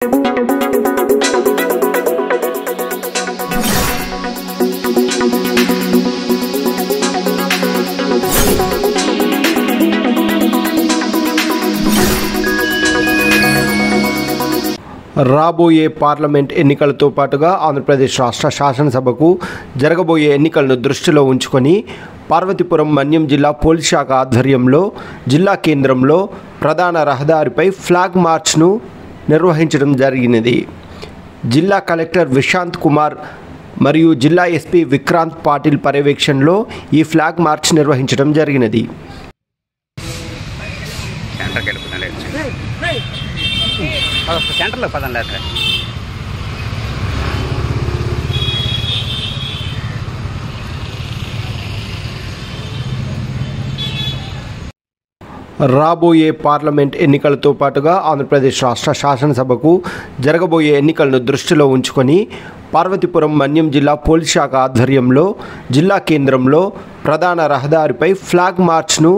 రాబోయే పార్లమెంట్ ఎన్నికలతో పాటుగా ఆంధ్రప్రదేశ్ రాష్ట్ర శాసనసభకు జరగబోయే ఎన్నికలను దృష్టిలో ఉంచుకొని పార్వతీపురం మన్యం జిల్లా పోలీస్ శాఖ ఆధ్వర్యంలో జిల్లా కేంద్రంలో ప్రధాన రహదారిపై ఫ్లాగ్ మార్చ్ను నిర్వహించడం జరిగినది. జిల్లా కలెక్టర్ విశాంత్ కుమార్ మరియు జిల్లా ఎస్పీ విక్రాంత్ పాటిల్ పర్యవేక్షణలో ఈ ఫ్లాగ్ మార్చ్ నిర్వహించడం జరిగినది. సెంటర్లో పదం లేదు. రాబోయే పార్లమెంట్ ఎన్నికలతో పాటుగా ఆంధ్రప్రదేశ్ రాష్ట్ర శాసనసభకు జరగబోయే ఎన్నికలను దృష్టిలో ఉంచుకొని పార్వతీపురం మన్యం జిల్లా పోలీస్ శాఖ ఆధ్వర్యంలో జిల్లా కేంద్రంలో ప్రధాన రహదారిపై ఫ్లాగ్ మార్చ్ను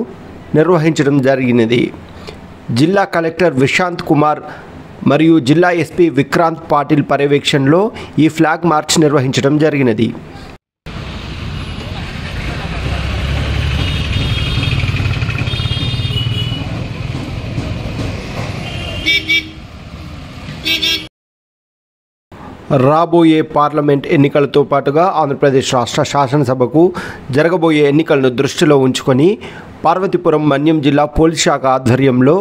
నిర్వహించడం జరిగినది. జిల్లా కలెక్టర్ విశాంత్ కుమార్ మరియు జిల్లా ఎస్పీ విక్రాంత్ పాటిల్ పర్యవేక్షణలో ఈ ఫ్లాగ్ మార్చ్ నిర్వహించడం జరిగినది. రాబోయే పార్లమెంట్ ఎన్నికలతో పాటుగా ఆంధ్రప్రదేశ్ రాష్ట్ర శాసనసభకు జరగబోయే ఎన్నికలను దృష్టిలో ఉంచుకొని పార్వతీపురం మన్యం జిల్లా పోలీస్ శాఖ ఆధ్వర్యంలో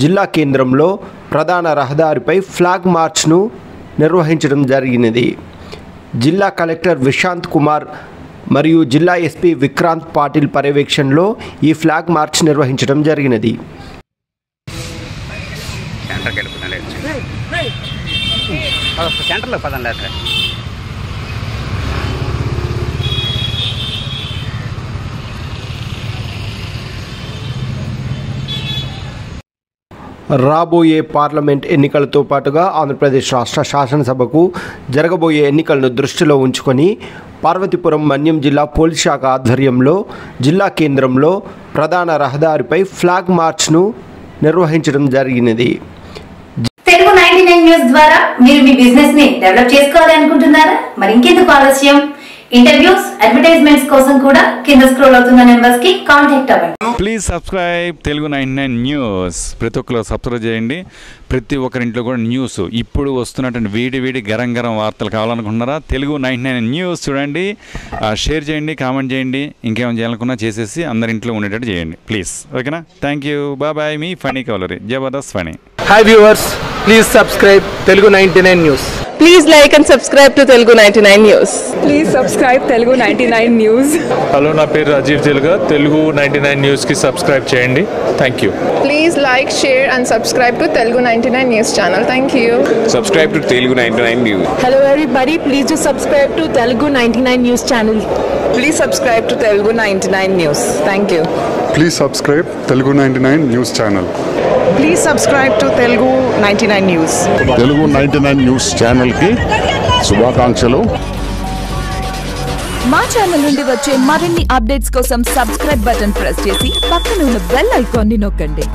జిల్లా కేంద్రంలో ప్రధాన రహదారిపై ఫ్లాగ్ మార్చ్ను నిర్వహించడం జరిగినది. జిల్లా కలెక్టర్ విశాంత్ కుమార్ మరియు జిల్లా ఎస్పీ విక్రాంత్ పాటిల్ పర్యవేక్షణలో ఈ ఫ్లాగ్ మార్చ్ నిర్వహించడం జరిగినది. సెంటర్లో పదం లేదు. రాబోయే పార్లమెంట్ ఎన్నికలతో పాటుగా ఆంధ్రప్రదేశ్ రాష్ట్ర శాసనసభకు జరగబోయే ఎన్నికలను దృష్టిలో ఉంచుకొని పార్వతీపురం మన్యం జిల్లా పోలీస్ శాఖ ఆధ్వర్యంలో జిల్లా కేంద్రంలో ప్రధాన రహదారిపై ఫ్లాగ్ మార్చ్ను నిర్వహించడం జరిగినది. తెలుగు 99 న్యూస్ ద్వారా మీరు మీ బిజినెస్ ని డెవలప్ చేసుకోవాలి అనుకుంటున్నారా? మరి ఇంకెందుకు ఆలస్యం? ఇంటర్వ్యూస్, అడ్వర్టైజ్మెంట్స్ కోసం కూడా కింద స్క్రోల్ అవుతున్న నెంబర్స్ కి కాంటాక్ట్ అవ్వండి. Please subscribe Telugu 99 news. ప్రతి ఒక్కరు సబ్స్క్రైబ్ చేయండి. ప్రతి ఒక్కరింట్లో కూడా న్యూస్ ఇప్పుడు వస్తున్నటువంటి వేడి గరం వార్తలు కావాలనుకుంటున్నారా? తెలుగు 99 న్యూస్ చూడండి, షేర్ చేయండి, కామెంట్ చేయండి, ఇంకేమైనా చేయాలనుకున్నా చేసేసి అందరి ఇంట్లో ఉండేటట్టు చేయండి ప్లీజ్. ఓకేనా? Thank you. బాయ్. మీ ఫనీ కవలరీ Jabardasth Phani. Hi viewers, please subscribe Telugu 99 news. Please like and subscribe to Telugu 99 News. Please subscribe Telugu 99 News. Hello, నా పేరు రాజీవ్ తెలుగా. తెలుగు 99 న్యూస్కి సబ్స్క్రైబ్ చేయండి. Thank you. Please like, share and subscribe to Telugu 99 News channel. Thank you. Subscribe to Telugu 99 News. Hello everybody, please do subscribe to Telugu 99 News channel. Please subscribe to Telugu 99 News. Thank you. Please subscribe Telugu 99 News channel. Please subscribe to Telugu 99 News. Telugu 99 News channel కి శుభాకాంక్షలు. మా channel నుండి వచ్చే మరిన్ని updates కోసం subscribe button press చేసి పక్కన ఉన్న బెల్ ఐకాన్ ని నొక్కండి.